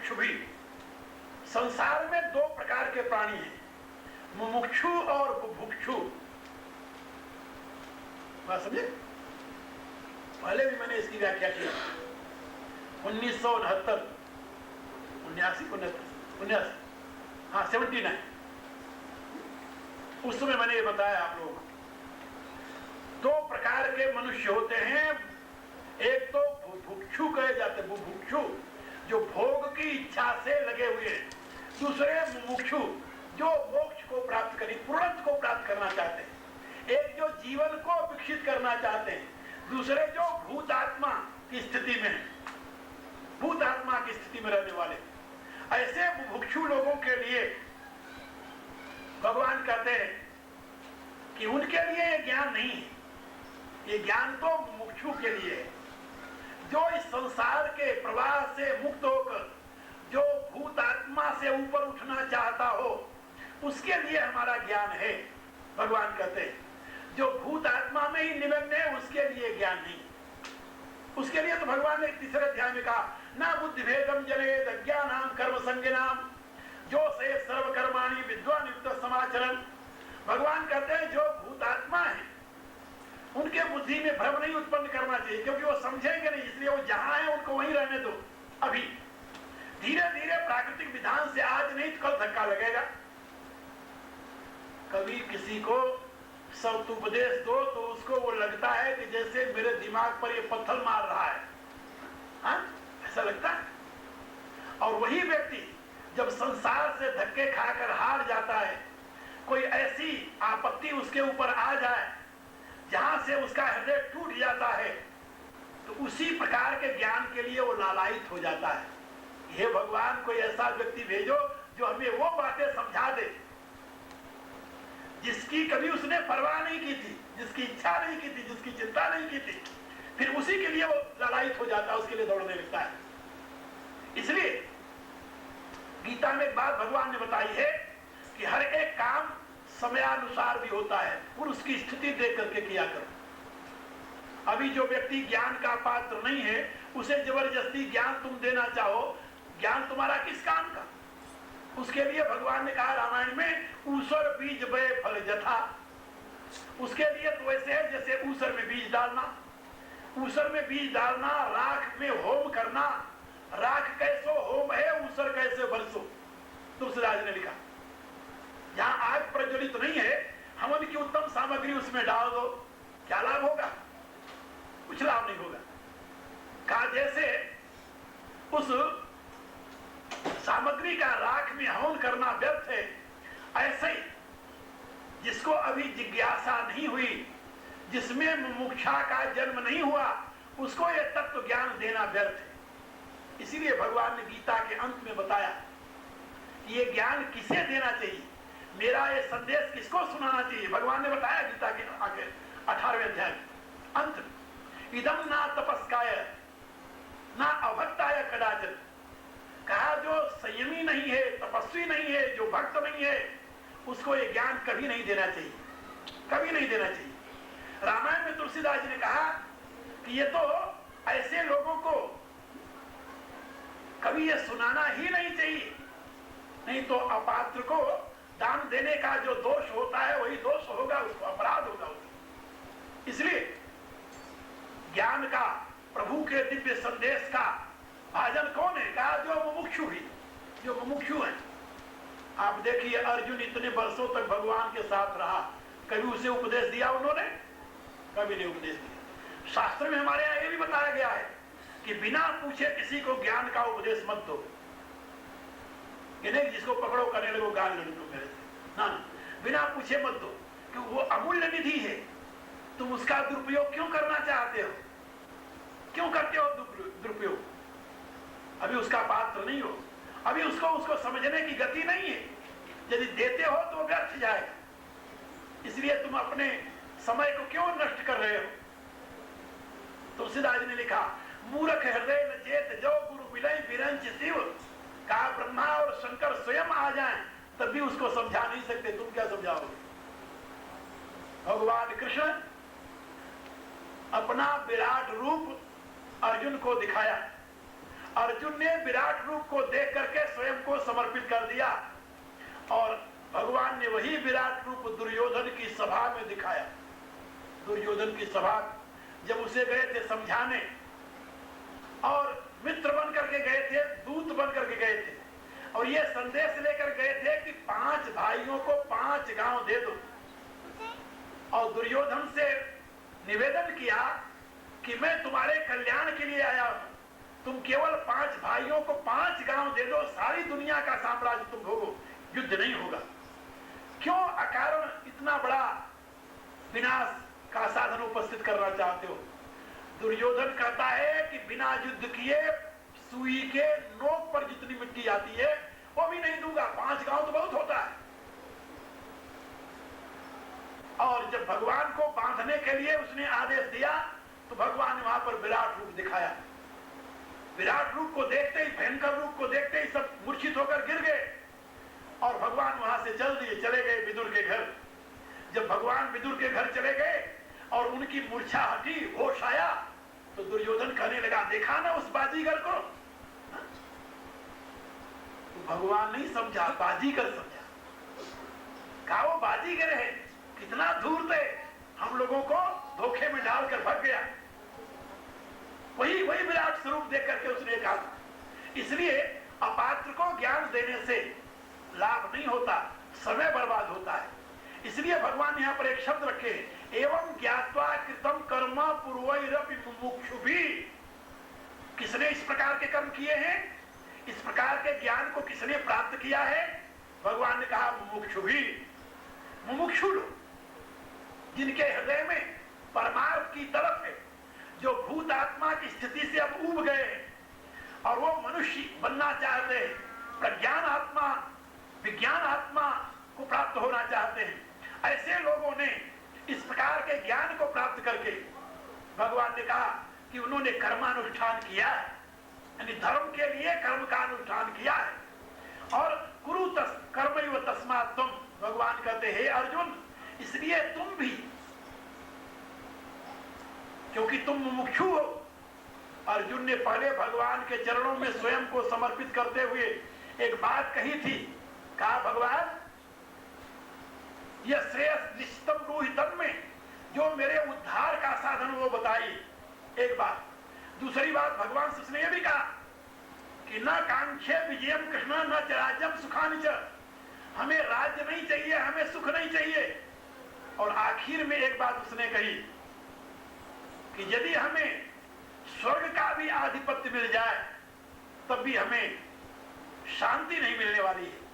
मुमुक्षु भी। संसार में दो प्रकार के प्राणी हैं, मुमुक्षु और बुभुक्षु। बात समझे? पहले भी मैंने इसकी व्याख्या की 1969 79 हाँ 79 उस समय मैंने ये बताया आप लोगों को। दो प्रकार के मनुष्य होते हैं, एक तो बुभुक्षु कहे जाते हैं, बुभुक्षु जो भोग की इच्छा से लगे हुए हैं, दूसरे मुमुक्षु जो मोक्ष को प्राप्त करें, पूर्णत्व को प्राप्त करना चाहते हैं। एक जो जीवन को विकसित करना चाहते हैं, दूसरे जो भूतात्मा की स्थिति में, भूतात्मा की स्थिति में रहने वाले। ऐसे बुभुक्षु लोगों के लिए भगवान कहते हैं कि उनके लिए ये ज्ञान नहीं है, ये ज्ञान तो मुमुक्षु के लिए है। जो इस संसार के प्रवाह से मुक्त होकर जो भूतात्मा से ऊपर उठना चाहता हो, उसके लिए हमारा ज्ञान है। भगवान कहते हैं जो भूतात्मा में ही निमग्न है उसके लिए ज्ञान नहीं। उसके लिए तो भगवान ने तीसरे अध्याय में कहा ना बुद्धि भेदम जनेत अज्ञानाम कर्म संज्ञानाम जो से सर्वकर्माणि विद्वान युक्त समाचरण। भगवान कहते हैं जो भूतात्मा है उनके बुद्धि में भ्रम नहीं उत्पन्न करना चाहिए, क्योंकि वो समझेंगे नहीं, इसलिए वो जहां है उनको वहीं रहने दो। अभी धीरे धीरे प्राकृतिक विधान से आज नहीं तो कल धक्का लगेगा। कभी किसी को सत्य उपदेश दो तो उसको वो लगता है कि जैसे मेरे दिमाग पर ये पत्थर मार रहा है, हाँ? ऐसा लगता है। और वही व्यक्ति जब संसार से धक्के खाकर हार जाता है, कोई ऐसी आपत्ति उसके ऊपर आ जाए जहां से उसका हृदय टूट जाता है, तो उसी प्रकार के ज्ञान के लिए वो लालायित हो जाता है। हे भगवान कोई ऐसा व्यक्ति भेजो जो हमें वो बातें समझा दे जिसकी कभी उसने परवाह नहीं की थी, जिसकी इच्छा नहीं की थी, जिसकी चिंता नहीं की थी। फिर उसी के लिए वो लालायित हो जाता है, उसके लिए दौड़ने लगता है। इसलिए गीता में एक बात भगवान ने बताई है कि हर एक काम समयानुसार भी होता है, और उसकी स्थिति देख करके किया करो। अभी जो व्यक्ति ज्ञान का पात्र नहीं है उसे जबरदस्ती ज्ञान तुम देना चाहो, ज्ञान तुम्हारा किस काम का? उसके लिए भगवान ने कहा रामायण में ऊसर बीज बे फल जथा। उसके लिए तो ऐसे है जैसे ऊसर में बीज डालना, ऊसर में बीज डालना, राख में होम करना। राख कैसो होम है, ऊसर कैसे बरसो, तुलसीदास ने लिखा। जहां आग प्रज्वलित नहीं है हवन की उत्तम सामग्री उसमें डाल दो, क्या लाभ होगा? कुछ लाभ नहीं होगा। कहा जैसे उस सामग्री का राख में हवन करना व्यर्थ है, ऐसे ही जिसको अभी जिज्ञासा नहीं हुई, जिसमें मुमुक्षा का जन्म नहीं हुआ, उसको यह तत्व ज्ञान देना व्यर्थ है। इसीलिए भगवान ने गीता के अंत में बताया कि ये ज्ञान किसे देना चाहिए, मेरा ये संदेश किसको सुनाना चाहिए। भगवान ने बताया गीता के आगे 18वें अध्याय अंत, इदम ना तपस्काय ना अभक्ताय कदाचन। कहा जो संयमी नहीं है, तपस्वी नहीं है, जो भक्त नहीं है, उसको ये ज्ञान कभी नहीं देना चाहिए, कभी नहीं देना चाहिए। रामायण में तुलसीदास जी ने कहा कि ये तो ऐसे लोगों को कभी ये सुनाना ही नहीं चाहिए, नहीं तो अपात्र को दान देने का जो दोष होता है वही दोष होगा, उसको अपराध होगा उसको। इसलिए ज्ञान का, प्रभु के दिव्य संदेश का भाजन कौन है? कहा जो मुमुक्षु ही, जो मुमुक्षु है। आप देखिए अर्जुन इतने वर्षों तक भगवान के साथ रहा, कभी उसे उपदेश दिया उन्होंने? कभी नहीं उपदेश दिया। शास्त्र में हमारे यहाँ ये भी बताया गया है कि बिना पूछे किसी को ज्ञान का उपदेश मत दो। कि नहीं जिसको पकड़ो करने लगो गाल लड़ दो मेरे से, ना, बिना पूछे मत दो, क्योंकि वो अमूल्य निधि है। तुम उसका दुरुपयोग क्यों करना चाहते हो? क्यों करते हो दुरुपयोग? अभी उसका पात्र नहीं हो, अभी उसको समझने की गति नहीं है। यदि देते हो तो व्यर्थ जाएगा। इसलिए तुम अपने समय को क्यों नष्ट कर रहे हो? तुलसीदास ने लिखा मूर्ख हृदय न चेत जो गुरु मिलय विरंच शिव। कहा ब्रह्मा और शंकर स्वयं आ जाएं तब भी उसको समझा नहीं सकते, तुम क्या समझाओगे? भगवान कृष्ण अपना विराट रूप अर्जुन को दिखाया। अर्जुन ने विराट रूप को देख करके स्वयं को समर्पित कर दिया और भगवान ने वही विराट रूप दुर्योधन की सभा में दिखाया। दुर्योधन की सभा जब उसे गए थे समझाने और मित्र बन करके गए थे, दूत बन करके गए थे और ये संदेश लेकर गए थे कि 5 भाइयों को 5 गांव दे दो और दुर्योधन से निवेदन किया कि मैं तुम्हारे कल्याण के लिए आया हूं, तुम केवल 5 भाइयों को 5 गांव दे दो, सारी दुनिया का साम्राज्य तुम भोगो, युद्ध नहीं होगा। क्यों अकारण इतना बड़ा विनाश का साधन उपस्थित करना चाहते हो? दुर्योधन कहता है कि बिना युद्ध किए सुई के नोक पर जितनी मिट्टी आती है वो भी नहीं दूंगा, 5 गांव तो बहुत होता है। और जब भगवान को बांधने के लिए उसने आदेश दिया तो भगवान ने वहां पर विराट रूप दिखाया। विराट रूप को देखते ही, भयंकर रूप को देखते ही सब मूर्छित होकर गिर गए और भगवान वहां से चले गए विदुर के घर। जब भगवान विदुर के घर चले गए और उनकी मूर्छा हटी, होश आया, तो दुर्योधन कहने लगा, देखा ना उस बाजीगर को? तो भगवान नहीं समझा, बाजीगर समझा। कहा वो बाजीगर है, कितना दूर थे, हम लोगों को धोखे में डालकर भाग गया। वही विराट स्वरूप देख करके उसने कहा। इसलिए अपात्र को ज्ञान देने से लाभ नहीं होता, समय बर्बाद होता है। इसलिए भगवान ने यहाँ पर एक शब्द रखे, एवं ज्ञात्वा कृतम कर्म पूर्वैरपि मुमुक्षुभिः। किसने इस प्रकार के कर्म किए हैं? इस प्रकार के ज्ञान को किसने प्राप्त किया है? भगवान ने कहा मुमुक्षुभिः। मुमुक्षु लोग जिनके हृदय में परमार्थ की तरफ है, जो भूत आत्मा की स्थिति से अब ऊब गए हैं और वो मनुष्य बनना चाहते हैं, प्रज्ञान आत्मा, विज्ञान आत्मा को प्राप्त होना चाहते हैं, ऐसे लोगों ने इस प्रकार के ज्ञान को प्राप्त करके भगवान ने कहा कि उन्होंने कर्मानुष्ठान किया है, यानी धर्म के लिए कर्म का अनुष्ठान किया है। और कुरु कर्मैव तस्मात् त्वम्, भगवान कहते हैं अर्जुन, इसलिए तुम भी, क्योंकि तुम मुमुक्षु हो। अर्जुन ने पहले भगवान के चरणों में स्वयं को समर्पित करते हुए एक बात कही थी, कहा भगवान यह श्रेयस निश्चितम ब्रूहितम में जो मेरे उद्धार का साधन वो बताई, एक बात। दूसरी बात भगवान से उसने यह भी कहा कि न कांक्षे विजयम कृष्ण न च राज्यम सुखानि च, हमें राज्य नहीं चाहिए, हमें सुख नहीं चाहिए। और आखिर में एक बात उसने कही कि यदि हमें स्वर्ग का भी आधिपत्य मिल जाए तब भी हमें शांति नहीं मिलने वाली है।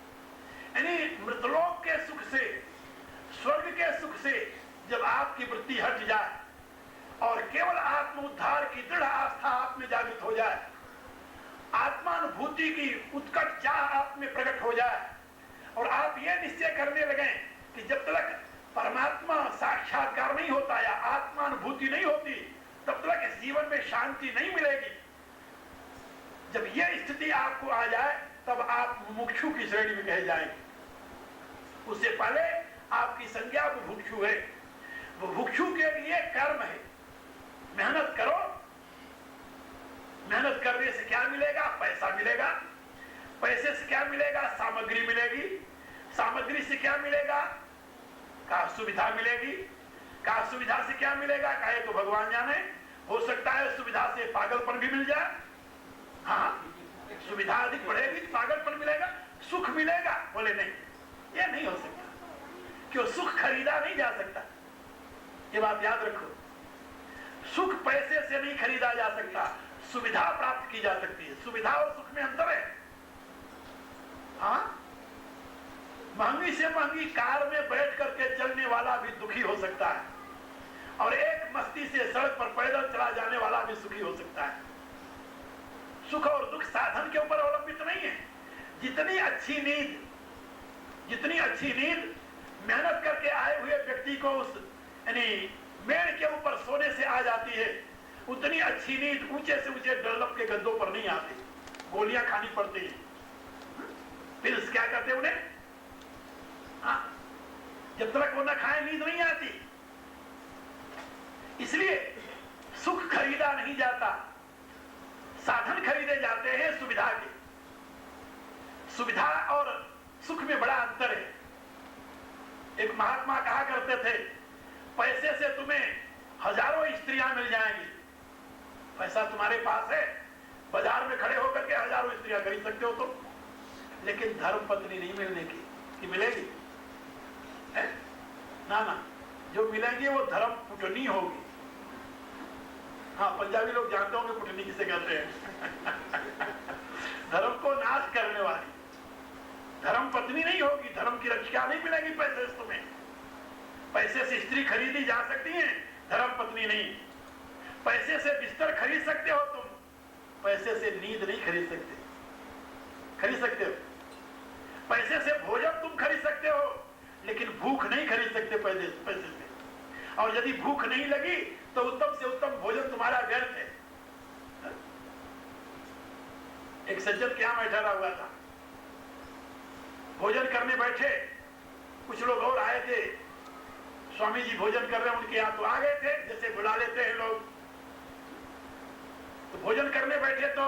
यानी मृतलोक के सुख से, स्वर्ग के सुख से जब आपकी वृत्ति हट जाए और केवल आत्म उद्धार की दृढ़ आस्था आप में जागृत हो जाए, आत्मानुभूति की उत्कट चाह आप में प्रकट हो जाए और आप ये निश्चय करने लगे कि जब तक परमात्मा साक्षात्कार नहीं होता या आत्मानुभूति नहीं होती तब तक इस जीवन में शांति नहीं मिलेगी। जब यह स्थिति आपको आ जाए तब आप मुमुक्षु की श्रेणी में कहे जाएंगे। उससे पहले आपकी संज्ञा बुभुक्षु है। बुभुक्षु के लिए कर्म है, मेहनत करो। मेहनत करने से क्या मिलेगा? पैसा मिलेगा। पैसे से क्या मिलेगा? सामग्री मिलेगी। सामग्री से क्या मिलेगा? का सुविधा मिलेगी। का सुविधा से क्या मिलेगा? कहे तो भगवान जाने, हो सकता है सुविधा से पागलपन भी मिल जाए। हाँ, सुविधा अधिक बढ़ेगी तो पागलपन मिलेगा, सुख मिलेगा। बोले नहीं, ये नहीं हो सकता, क्यों? सुख खरीदा नहीं जा सकता, ये बात याद रखो। सुख पैसे से नहीं खरीदा जा सकता, सुविधा प्राप्त की जा सकती है। सुविधा और सुख में अंतर है। हाँ, महंगी से महंगी कार में बैठ करके चलने वाला भी दुखी हो सकता है और एक मस्ती से सड़क पर पैदल चला जाने वाला भी सुखी हो सकता है। सुख और दुख साधन के ऊपर अवलंबित नहीं है। जितनी अच्छी नींद मेहनत करके आए हुए व्यक्ति को उस यानी मेड़ के ऊपर सोने से आ जाती है, उतनी अच्छी नींद ऊंचे से ऊंचे डलप के गद्दों पर नहीं आती, गोलियां खानी पड़ती है। फिर क्या करते उन्हें? हाँ, जब तक वो न खाए नींद नहीं आती। इसलिए सुख खरीदा नहीं जाता, साधन खरीदे जाते हैं सुविधा के। सुविधा और सुख में बड़ा अंतर है। एक महात्मा कहा करते थे, पैसे से तुम्हें हजारों स्त्रियां मिल जाएंगी। पैसा तुम्हारे पास है, बाजार में खड़े होकर के हजारों स्त्रियां खरीद सकते हो तुम, लेकिन धर्म पत्नी नहीं मिलने की कि मिलेगी है? ना, जो मिलेंगी वो धर्म पुटनी होगी। हाँ, पंजाबी लोग जानते होंगे पुटनी किसे कहते हैं। धर्म को नाश करने वाली धर्म पत्नी नहीं होगी, धर्म की रक्षा नहीं मिलेगी पैसे से तुम्हें। पैसे से स्त्री खरीदी जा सकती है, धर्म पत्नी नहीं। पैसे से बिस्तर खरीद सकते हो तुम, पैसे से नींद नहीं खरीद सकते। खरीद सकते हो पैसे से भोजन तुम खरीद सकते हो, लेकिन भूख नहीं खरीद सकते पैसे से। और यदि भूख नहीं लगी तो उत्तम से उत्तम भोजन तुम्हारा व्यर्थ है। एक सज्जन के यहां बैठा हुआ था, भोजन करने बैठे, कुछ लोग और आए थे, स्वामी जी भोजन कर रहे हैं उनके यहां, तो आ गए थे जैसे बुला लेते हैं लोग। तो भोजन करने बैठे तो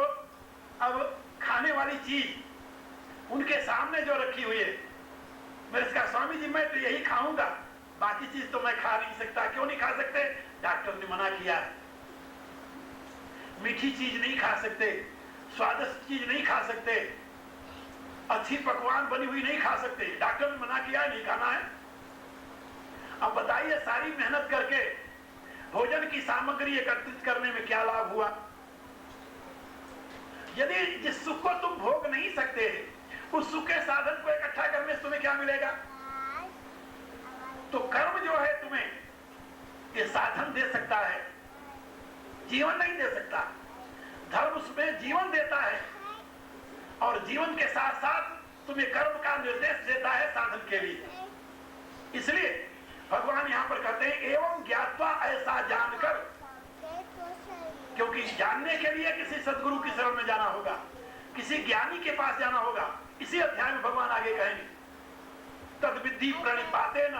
अब खाने वाली चीज उनके सामने जो रखी हुई है, मैंने कहा स्वामी जी मैं तो यही खाऊंगा, बाकी चीज तो मैं खा नहीं सकता। क्यों नहीं खा सकते? डॉक्टर ने मना किया। मीठी चीज नहीं खा सकते, स्वादिष्ट चीज नहीं खा सकते, अच्छी पकवान बनी हुई नहीं खा सकते, डॉक्टर ने मना किया नहीं खाना है। अब बताइए, सारी मेहनत करके भोजन की सामग्री एकत्रित करने में क्या लाभ हुआ? यदि जिस सुख को तुम भोग नहीं सकते, उस सुख के साधन को इकट्ठा करने से तुम्हें क्या मिलेगा? तो कर्म जो है तुम्हें ये साधन दे सकता है, जीवन नहीं दे सकता। धर्म उसमें जीवन देता है और जीवन के साथ साथ तुम्हें कर्म का निर्देश देता है साधन के लिए। इसलिए भगवान यहां पर कहते हैं एवं ज्ञात्वा, ऐसा जानकर, क्योंकि जानने के लिए किसी सदगुरु की शरण में जाना होगा, किसी ज्ञानी के पास जाना होगा। इसी अध्याय में भगवान आगे कहेंगे तद विद्धि प्रणिपातेन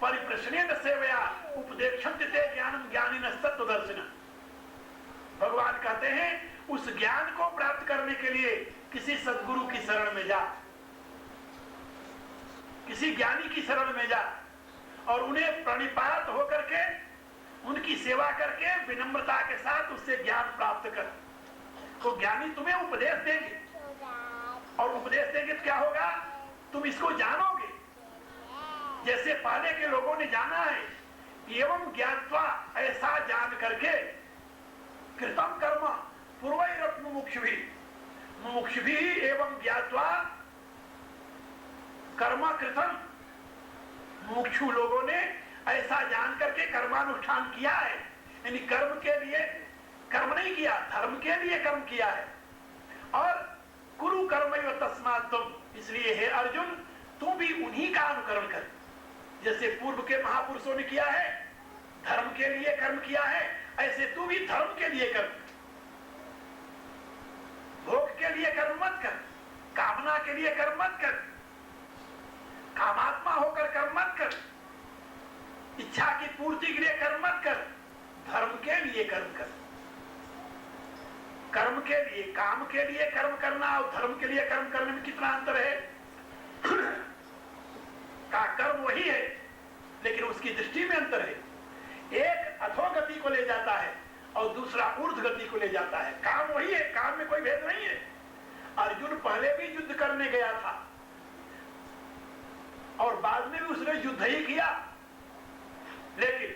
परिप्रश्नेन सेवया उपदेक्षन्ति ते ज्ञानम ज्ञानिनः तत्त्वदर्शिनः। भगवान कहते हैं उस ज्ञान को प्राप्त करने के लिए किसी सदगुरु की शरण में जा, किसी ज्ञानी की शरण में जा और उन्हें प्रणिपात होकर के उनकी सेवा करके विनम्रता के साथ उससे ज्ञान प्राप्त कर। तो ज्ञानी तुम्हें उपदेश देंगे और उपदेश देंगे तो क्या होगा? तुम इसको जानोगे जैसे पहले के लोगों ने जाना है। एवं ज्ञात्वा, ऐसा जान करके, कृतम कर्म पूर्वैरप मुमुक्षुभिः एवं ज्ञात्वा कर्म कृतम। मुमुक्षु लोगों ने ऐसा जान करके कर्मानुष्ठान किया है, यानी कर्म के लिए कर्म नहीं किया, धर्म के लिए कर्म किया है। और कुरु कर्मैव तस्मात् तुम, इसलिए हे अर्जुन तू भी उन्हीं का अनुकरण कर। जैसे पूर्व के महापुरुषों ने किया है, धर्म के लिए कर्म किया है, ऐसे तू भी धर्म के लिए कर्म कर। भोग के लिए कर्म मत कर, कामना के लिए कर्म मत कर, कामात्मा होकर कर्म मत कर, इच्छा की पूर्ति के लिए कर्म मत कर, धर्म के लिए कर्म कर। कर्म के लिए, काम के लिए कर्म करना और धर्म के लिए कर्म करने में कितना अंतर है? का कर्म वही है, लेकिन उसकी दृष्टि में अंतर है। एक अधोगति को ले जाता है और दूसरा ऊर्ध्व गति को ले जाता है। काम वही है, काम में कोई भेद नहीं है। अर्जुन पहले भी युद्ध करने गया था और बाद में भी उसने युद्ध ही किया, लेकिन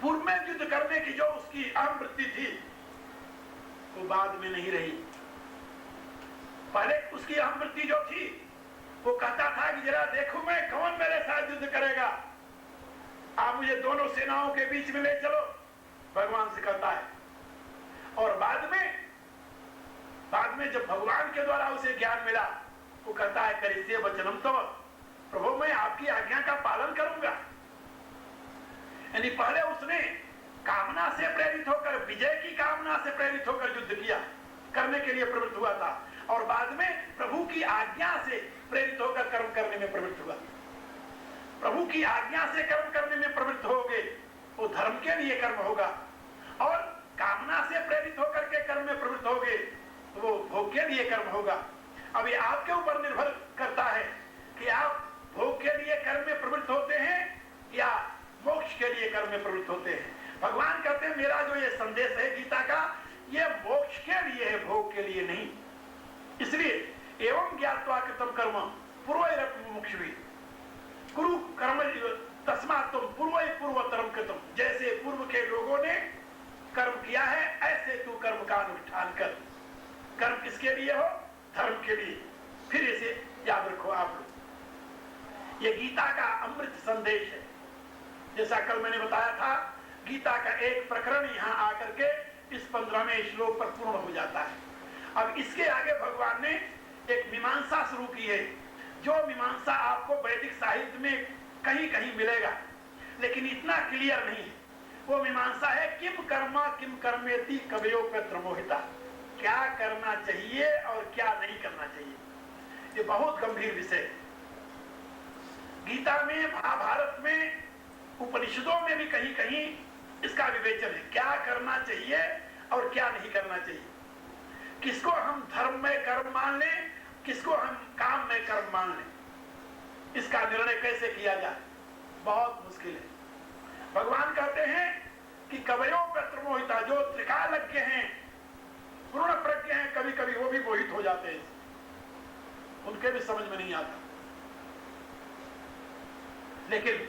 पूर्व में युद्ध करने की जो उसकी अहम वृत्ति थी वो बाद में नहीं रही। पहले उसकी अहम वृत्ति जो थी वो कहता था कि जरा देखो मैं कौन मेरे साथ युद्ध करेगा, आप मुझे दोनों सेनाओं के बीच में ले चलो, भगवान से कहता है। और बाद में जब भगवान के द्वारा उसे ज्ञान मिला, वो कहता है करिष्ये वचनम तव, प्रभु मैं आपकी आज्ञा का पालन करूंगा। यानी पहले उसने कामना से प्रेरित होकर, विजय की कामना से प्रेरित होकर युद्ध किया, करने के लिए प्रवृत्त हुआ था, और बाद में प्रभु की आज्ञा से प्रेरित होकर कर्म करने में प्रवृत्त हुआ। प्रभु की आज्ञा से कर्म करने में प्रवृत्त होगे वो धर्म के लिए कर्म होगा, और कामना से प्रेरित होकर के कर्म कर्म में प्रवृत्त होगे तो वो भोग के लिए कर्म होगा। अब ये आपके ऊपर निर्भर करता है कि आप भोग के लिए कर्म में प्रवृत्त होते हैं या मोक्ष के लिए कर्म में प्रवृत्त होते हैं। भगवान कहते हैं मेरा जो ये संदेश है गीता का, ये मोक्ष के लिए है, भोग के लिए नहीं। इसलिए एवं ज्ञात्वा कृतम कर्म पूर्वैरपि मुमुक्षुभिः कुरु कर्म तस्मात् तुम पूर्वतरम कृतम, जैसे पूर्व के लोगों ने कर्म किया है ऐसे तू कर्म का अनुष्ठान कर। कर्म किसके लिए हो? धर्म के लिए। फिर इसे याद रखो आप लोग, ये गीता का अमृत संदेश है। जैसा कल मैंने बताया था, गीता का एक प्रकरण यहाँ आकर के इस 15वें श्लोक पर पूर्ण हो जाता है। अब इसके आगे भगवान ने एक मीमांसा शुरू की है, जो मीमांसा आपको वैदिक साहित्य में कहीं कहीं मिलेगा, लेकिन इतना क्लियर नहीं है। वो मीमांसा है किम कर्मा किम कर्मेति कवयोऽप्यत्र मोहिता, क्या करना चाहिए और क्या नहीं करना चाहिए। ये बहुत गंभीर विषय है। गीता में, महाभारत में, उपनिषदों में भी कहीं कहीं इसका विवेचन है, क्या करना चाहिए और क्या नहीं करना चाहिए। किसको हम धर्म में कर्म मान लें, किसको हम काम में कर्म मान लें, इसका निर्णय कैसे किया जाए, बहुत मुश्किल है। भगवान कहते हैं कि कवयोऽप्यत्र मोहिता, जो त्रिकालज्ञ हैं, पूर्ण प्रज्ञ हैं, कभी कभी वो भी मोहित हो जाते हैं, उनके भी समझ में नहीं आता। लेकिन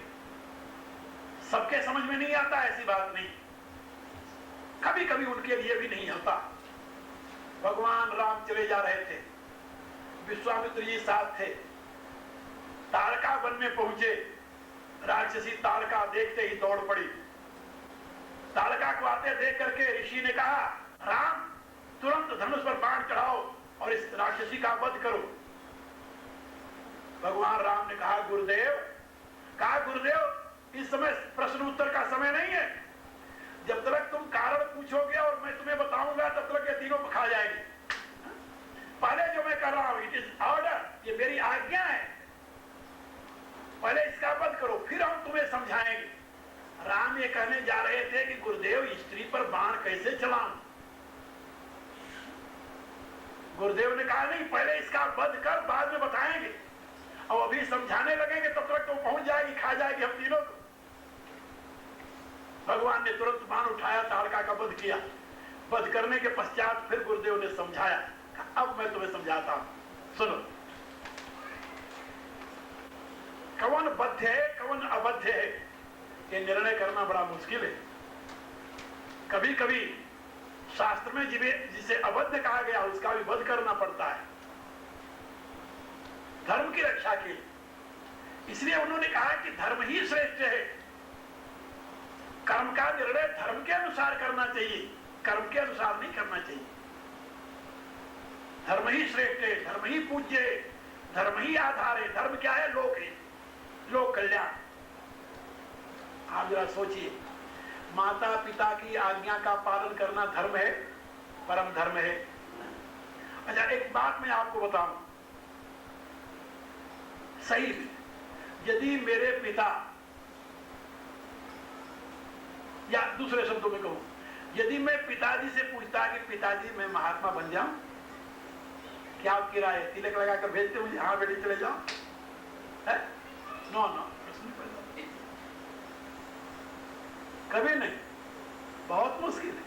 सबके समझ में नहीं आता ऐसी बात नहीं, कभी कभी उनके लिए भी नहीं होता। भगवान राम चले जा रहे थे, विश्वामित्र जी साथ थे, ताड़का वन में पहुंचे, राक्षसी ताड़का देखते ही दौड़ पड़ी। ताड़का को आते देख करके ऋषि ने कहा, राम तुरंत धनुष पर बाण चढ़ाओ और इस राक्षसी का वध करो। भगवान राम ने कहा गुरुदेव इस समय प्रश्न उत्तर का समय नहीं है, जब तक तुम कारण पूछोगे और मैं तुम्हें बताऊंगा तब तक ये तीनों खा जाएंगे। पहले जो मैं कर रहा हूं, इट इज ऑर्डर, ये मेरी आज्ञा है, पहले इसका वध करो फिर हम तुम्हें समझाएंगे। राम ये कहने जा रहे थे कि गुरुदेव स्त्री पर बाण कैसे चलाऊं। गुरुदेव ने कहा नहीं, पहले इसका वध कर, बाद में बताएंगे। और अभी समझाने लगेंगे तब तक तो पहुंच जाएगी, खा जाएगी हम तीनों को। भगवान ने तुरंत बाण उठाया, ताड़का का वध किया। वध करने के पश्चात फिर गुरुदेव ने समझाया, अब मैं तुम्हें समझाता हूं, सुनो। कौन बद्ध है कौन अबद्ध है, ये निर्णय करना बड़ा मुश्किल है। कभी कभी शास्त्र में जिसे अबद्ध कहा गया उसका भी वध करना पड़ता है धर्म की रक्षा के लिए। इसलिए उन्होंने कहा कि धर्म ही श्रेष्ठ है, कर्म का निर्णय धर्म के अनुसार करना चाहिए, कर्म के अनुसार नहीं करना चाहिए। धर्म ही श्रेष्ठ है, धर्म ही पूज्य है, धर्म ही आधार है। धर्म क्या है? लोक है, लोक कल्याण। आप जरा सोचिए, माता पिता की आज्ञा का पालन करना धर्म है, परम धर्म है। अच्छा, एक बात मैं आपको बताऊं, सही यदि मेरे पिता, या दूसरे शब्दों में कहूं, यदि मैं पिताजी से पूछता कि पिताजी मैं महात्मा बन जाऊं, क्या आपकी राय है? तिलक लगाकर भेजते मुझे, हाँ बेटी चले जाओ, है? नो, कभी नहीं, बहुत मुश्किल है।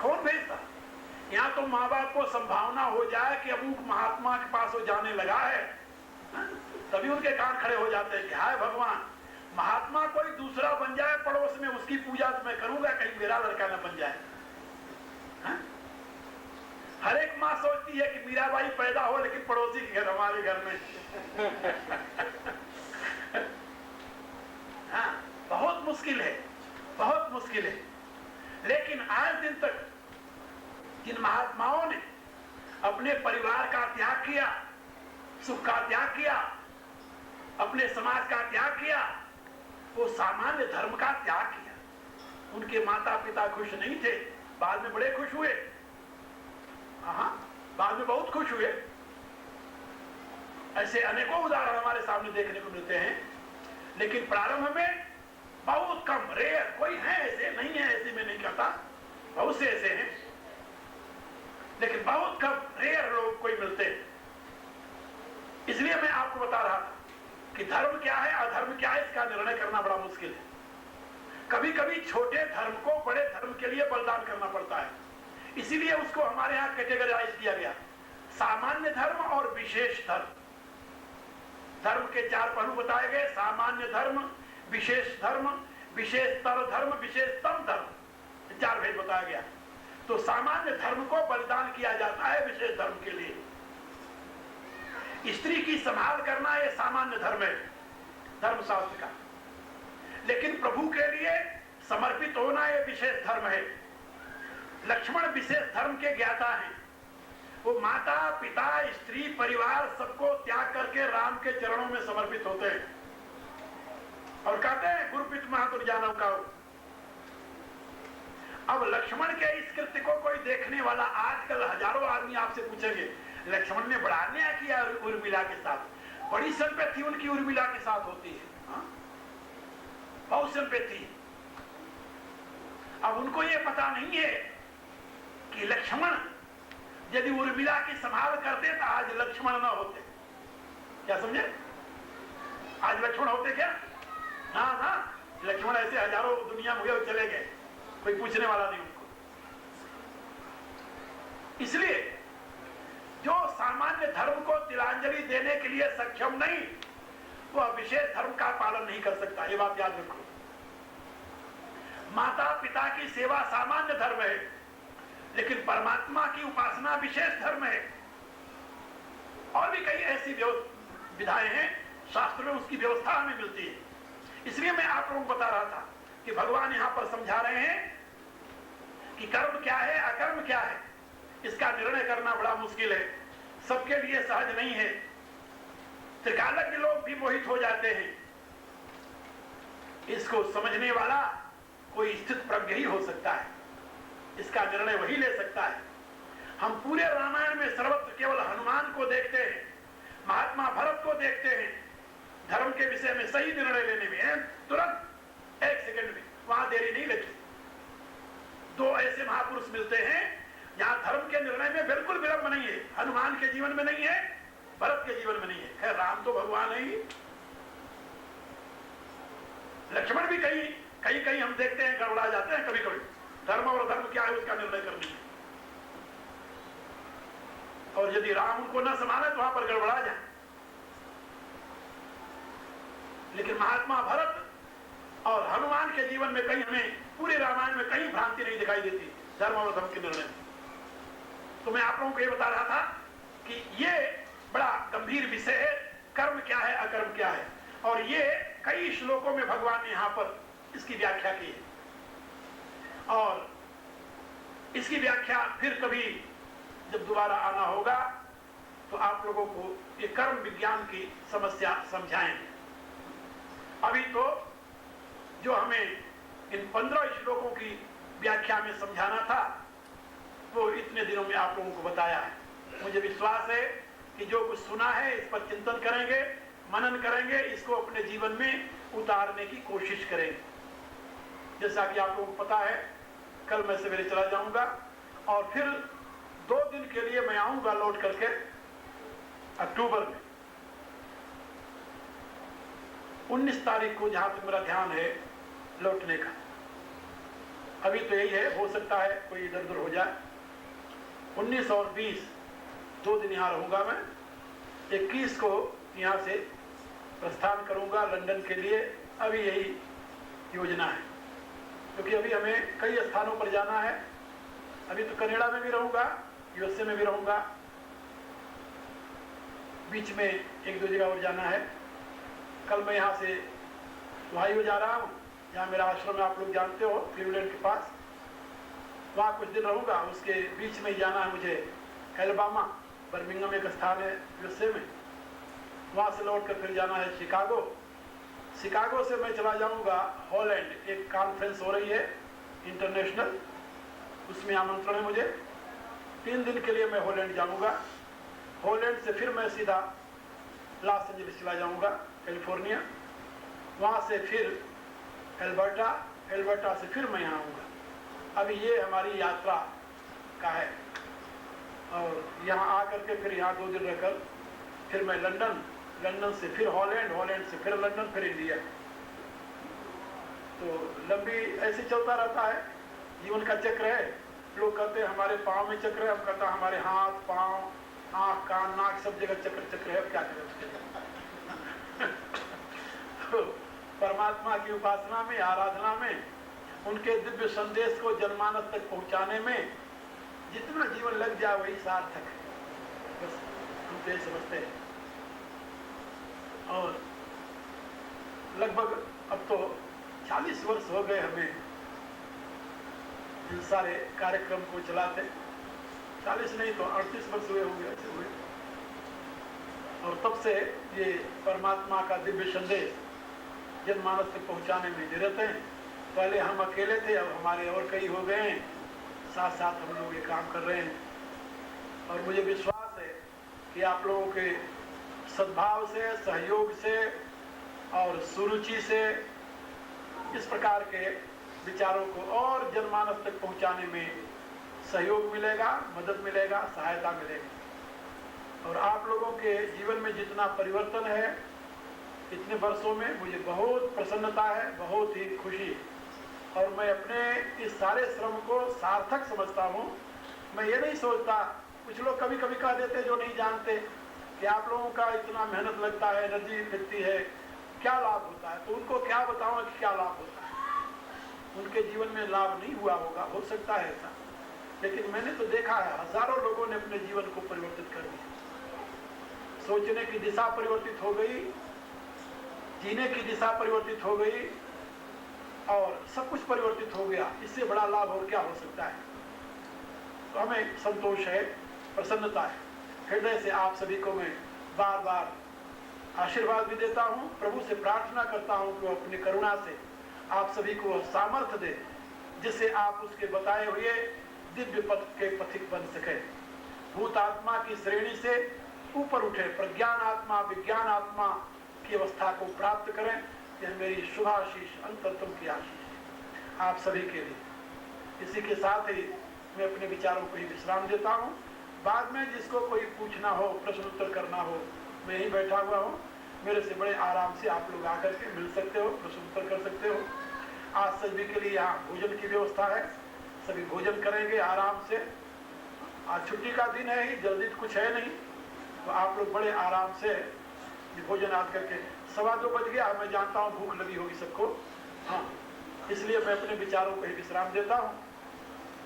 कौन भेजता? यहां तो माँ बाप को संभावना हो जाए कि अमुक महात्मा के पास वो जाने लगा है, तभी उनके कान खड़े हो जाते हैं कि हाय भगवान, महात्मा कोई दूसरा बन जाए पड़ोस में, उसकी पूजा तो मैं करूंगा, कहीं मेरा लड़का न बन जाए। हा? हर एक माँ सोचती है कि मीराबाई पैदा हो लेकिन पड़ोसी के घर, हमारे घर में। हाँ, बहुत मुश्किल है, बहुत मुश्किल है। लेकिन आज दिन तक जिन महात्माओं ने अपने परिवार का त्याग किया, सुख का त्याग किया, अपने समाज का त्याग किया, वो सामान्य धर्म का त्याग किया। उनके माता पिता खुश नहीं थे, बाद में बड़े खुश हुए। हाँ, बाद में बहुत खुश हुए। ऐसे अनेकों उदाहरण हमारे सामने देखने को मिलते हैं। लेकिन प्रारंभ में बहुत कम, रेयर, कोई है ऐसे नहीं है, ऐसे में नहीं कहता, बहुत से ऐसे हैं लेकिन बहुत कम रेयर लोग कोई मिलते हैं। इसलिए मैं आपको बता रहा था कि धर्म क्या है अधर्म क्या है इसका निर्णय करना बड़ा मुश्किल है। कभी कभी छोटे धर्म को बड़े धर्म के लिए बलिदान करना पड़ता है, इसीलिए उसको हमारे यहां कैटेगराइज किया गया, सामान्य धर्म और विशेष धर्म। धर्म के चार पहलू बताए गए, सामान्य धर्म, विशेष धर्म, विशेषतर धर्म, विशेषतम धर्म, चार भेद बताया गया। तो सामान्य धर्म को बलिदान किया जाता है विशेष धर्म के लिए। स्त्री की संभाल करना यह सामान्य धर्म है धर्मशास्त्र का, लेकिन प्रभु के लिए समर्पित होना यह विशेष धर्म है। लक्ष्मण विशेष धर्म के ज्ञाता हैं, वो माता पिता स्त्री परिवार सबको त्याग करके राम के चरणों में समर्पित होते हैं और कहते हैं गुरुपित महातुर जानव का। अब लक्ष्मण के इस कृत्य को कोई देखने वाला, आजकल हजारों आदमी आपसे पूछेंगे लक्ष्मण ने बड़ा अन्याय किया उर्मिला के साथ, बड़ी संपत्ति उनकी उर्मिला के साथ होती है, हाँ? बहुत संपत्ति। अब उनको यह पता नहीं है कि लक्ष्मण यदि उर्मिला की संभाल करते तो आज लक्ष्मण न होते। क्या समझे? आज लक्ष्मण होते क्या? हाँ हाँ, लक्ष्मण ऐसे हजारों दुनिया में हुए चले गए, कोई पूछने वाला नहीं उनको। इसलिए जो सामान्य धर्म को तिलांजलि देने के लिए सक्षम नहीं, वह विशेष धर्म का पालन नहीं कर सकता। ये बात याद रखो। माता पिता की सेवा सामान्य धर्म है, लेकिन परमात्मा की उपासना विशेष धर्म है। और भी कई ऐसी विधाएं हैं शास्त्र में, उसकी व्यवस्था हमें मिलती है। इसलिए मैं आप लोगों को बता रहा था कि भगवान यहां पर समझा रहे हैं कि कर्म क्या है अकर्म क्या है, इसका निर्णय करना बड़ा मुश्किल है, सबके लिए सहज नहीं है। त्रिकालज्ञ लोग भी मोहित हो जाते हैं। इसको समझने वाला कोई स्थित प्रज्ञ ही हो सकता है, इसका निर्णय वही ले सकता है। हम पूरे रामायण में सर्वत्र केवल हनुमान को देखते हैं, महात्मा भरत को देखते हैं, धर्म के विषय में सही निर्णय लेने में तुरंत एक सेकंड में, वहां देरी नहीं लगती। दो ऐसे महापुरुष मिलते हैं जहां धर्म के निर्णय में बिल्कुल विलंब नहीं है। हनुमान के जीवन में नहीं है, भरत के जीवन में नहीं है। खैर राम तो भगवान है ही। लक्ष्मण भी कहीं हम देखते हैं गड़बड़ा जाते हैं कभी कभी। धर्म और अधर्म क्या है उसका निर्णय करने में, और यदि राम उनको न संभाले तो वहां पर गड़बड़ा जाए। लेकिन महात्मा भरत और हनुमान के जीवन में कहीं, हमें पूरे रामायण में कहीं भ्रांति नहीं दिखाई देती धर्म और अधर्म के निर्णय में। तो मैं आप लोगों को यह बता रहा था कि ये बड़ा गंभीर विषय है, कर्म क्या है अकर्म क्या है। और ये कई श्लोकों में भगवान ने यहां पर इसकी व्याख्या की है, और इसकी व्याख्या फिर कभी जब दोबारा आना होगा तो आप लोगों को ये कर्म विज्ञान की समस्या समझाएंगे। अभी तो जो हमें इन 15 श्लोकों की व्याख्या में समझाना था वो इतने दिनों में आप लोगों को बताया है। मुझे विश्वास है कि जो कुछ सुना है इस पर चिंतन करेंगे, मनन करेंगे, इसको अपने जीवन में उतारने की कोशिश करेंगे। जैसा कि आप लोगों को पता है कल मैं सवेरे चला जाऊंगा और फिर 2 दिन के लिए मैं आऊंगा लौट करके अक्टूबर में। 19 तारीख को जहां तक मेरा ध्यान है लौटने का। अभी तो यही है, हो सकता है कोई इधर उधर हो जाए। 19 और 20 2 दिन यहाँ रहूंगा मैं। 21 को यहाँ से प्रस्थान करूंगा लंदन के लिए। अभी यही योजना है, क्योंकि अभी हमें कई स्थानों पर जाना है। अभी तो कनाडा में भी रहूंगा, यूएसए में भी रहूंगा, बीच में 1-2 जगह और जाना है। कल मैं यहाँ से ओहायो जा रहा हूँ, जहाँ मेरा आश्रम है, आप लोग जानते हो, क्लीवलैंड के पास। वहाँ कुछ दिन रहूंगा। उसके बीच में ही जाना है मुझे एलबामा, बर्मिंघम एक स्थान है यूएसए में, वहाँ से लौट कर फिर जाना है शिकागो। शिकागो से मैं चला जाऊंगा हॉलैंड। एक कॉन्फ्रेंस हो रही है इंटरनेशनल, उसमें आमंत्रण है मुझे। 3 दिन के लिए मैं हॉलैंड जाऊंगा। हॉलैंड से फिर मैं सीधा लॉस एंजलिस चला जाऊंगा, कैलिफोर्निया। वहाँ से फिर एल्बर्टा, एल्बर्टा से फिर मैं यहाँ आऊँगा। अभी ये हमारी यात्रा का है। और यहाँ आकर के फिर यहाँ 2 दिन रहकर फिर मैं लंदन से फिर हॉलैंड से फिर लंदन, फिर इंडिया। तो लंबी ऐसे चलता रहता है, जीवन का चक्र है। लोग कहते हैं हमारे पाँव में चक्र है, हम कहते हैं हमारे हाथ, पाँव, आँख, कान, नाक सब जगह चक्र है। अब क्या करें उसके तो परमात्मा की उपासना में, आराधना में, उनके दिव्य संदेश को जनमानस तक पहुंचाने में जितना जीवन लग जाए वही सार्थक है, बस हम तो ये समझते हैं। और लगभग अब तो 40 वर्ष हो गए हमें इन सारे कार्यक्रम को चलाते, 40 नहीं तो 38 वर्ष हुए होंगे, ऐसे हुए। और तब से ये परमात्मा का दिव्य संदेश जनमानस तक पहुंचाने में निरत हैं। पहले हम अकेले थे, अब हमारे और कई हो गए हैं, साथ साथ हम लोग ये काम कर रहे हैं। और मुझे विश्वास है कि आप लोगों के सद्भाव से, सहयोग से और सुरुचि से इस प्रकार के विचारों को और जनमानस तक पहुंचाने में सहयोग मिलेगा, मदद मिलेगा, सहायता मिलेगी। और आप लोगों के जीवन में जितना परिवर्तन है इतने वर्षों में, मुझे बहुत प्रसन्नता है, बहुत ही खुशी है। और मैं अपने इस सारे श्रम को सार्थक समझता हूँ। मैं ये नहीं सोचता, कुछ लोग कभी कभी कह देते जो नहीं जानते कि आप लोगों का इतना मेहनत लगता है, एनर्जी लगती है, क्या लाभ होता है। तो उनको क्या बताऊँ कि क्या लाभ होता है। उनके जीवन में लाभ नहीं हुआ होगा, हो सकता है ऐसा, लेकिन मैंने तो देखा है हजारों लोगों ने अपने जीवन को परिवर्तित कर दिया। सोचने की दिशा परिवर्तित हो गई, जीने की दिशा परिवर्तित हो गई और सब कुछ परिवर्तित हो गया। इससे बड़ा लाभ और क्या हो सकता है। तो हमें संतोष है, प्रसन्नता है। हृदय से आप सभी को मैं बार बार आशीर्वाद भी देता हूँ, प्रभु से प्रार्थना करता हूँ कि वो अपनी करुणा से आप सभी को सामर्थ्य दे, जिससे आप उसके बताए हुए दिव्य पथ के पथिक बन सके, भूत आत्मा की श्रेणी से ऊपर उठे, प्रज्ञान आत्मा, विज्ञान आत्मा की अवस्था को प्राप्त करें। यह मेरी शुभाशीष, अंतरतम की आशीष आप सभी के लिए। इसी के साथ ही मैं अपने विचारों को ही विश्राम देता हूँ। बाद में जिसको कोई पूछना हो, प्रश्न उत्तर करना हो, मैं यहीं बैठा हुआ हूँ। मेरे से बड़े आराम से आप लोग आकर के मिल सकते हो, प्रश्न उत्तर कर सकते हो। आज सभी के लिए यहाँ भोजन की व्यवस्था है, सभी भोजन करेंगे आराम से। आज छुट्टी का दिन है ही, जल्दी कुछ है नहीं, तो आप लोग बड़े आराम से भोजन आज करके 2:15 बज गया, मैं जानता हूँ भूख लगी होगी सबको। हाँ, इसलिए मैं अपने विचारों को ही विश्राम देता हूँ।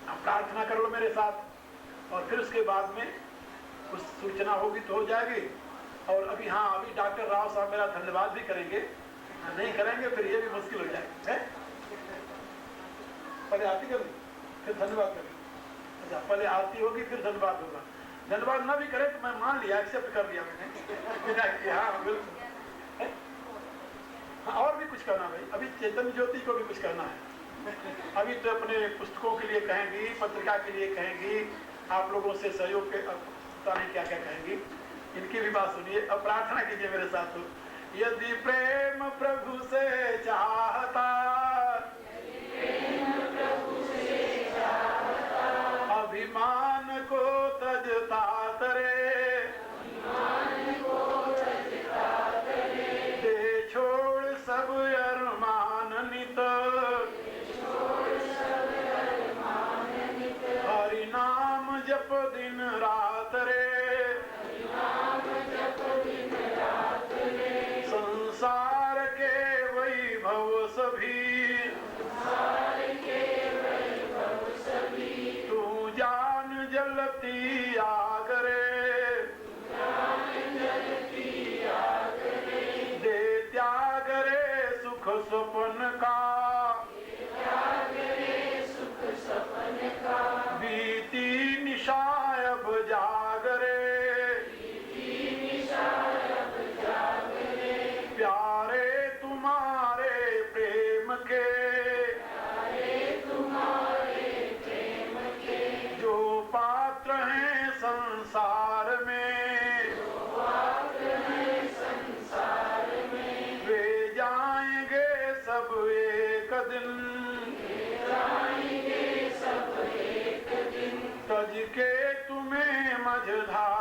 आप प्रार्थना कर लो मेरे साथ और फिर उसके बाद में कुछ सूचना होगी तो हो जाएगी। और अभी हाँ, अभी डॉक्टर राव साहब मेरा धन्यवाद भी करेंगे, नहीं करेंगे फिर ये भी मुश्किल हो जाएगी। पहले आरती कर ली फिर धन्यवाद करेंगे। अच्छा, पहले आरती होगी फिर धन्यवाद होगा। धन्यवाद ना भी करे तो मैं मान लिया, एक्सेप्ट कर लिया मैंने। हाँ बिल्कुल। हाँ, और भी कुछ करना भाई, अभी चैतन्य ज्योति को भी कुछ करना है। अभी तो अपने पुस्तकों के लिए कहेंगी, पत्रिका के लिए कहेंगी, आप लोगों से सहयोग के पता नहीं क्या क्या कहेंगी, इनकी भी बात सुनिए। अब प्रार्थना कीजिए मेरे साथ। यदि प्रेम प्रभु से चाहता, अभिमान को तजता तरे, दे छोड़ सब अरमान नित, हरि नाम जप दिन रात रे, संसार के वैभव सभी, तू जान जलती आग रे, दे त्याग रे सुख सपन का, बीती निशायब जाग रे, प्यारे तुम्हारे प्रेम के, जो पात्र हैं संसार में, वे जाएंगे सब एक दिन, तज के तुम्हें राजधानी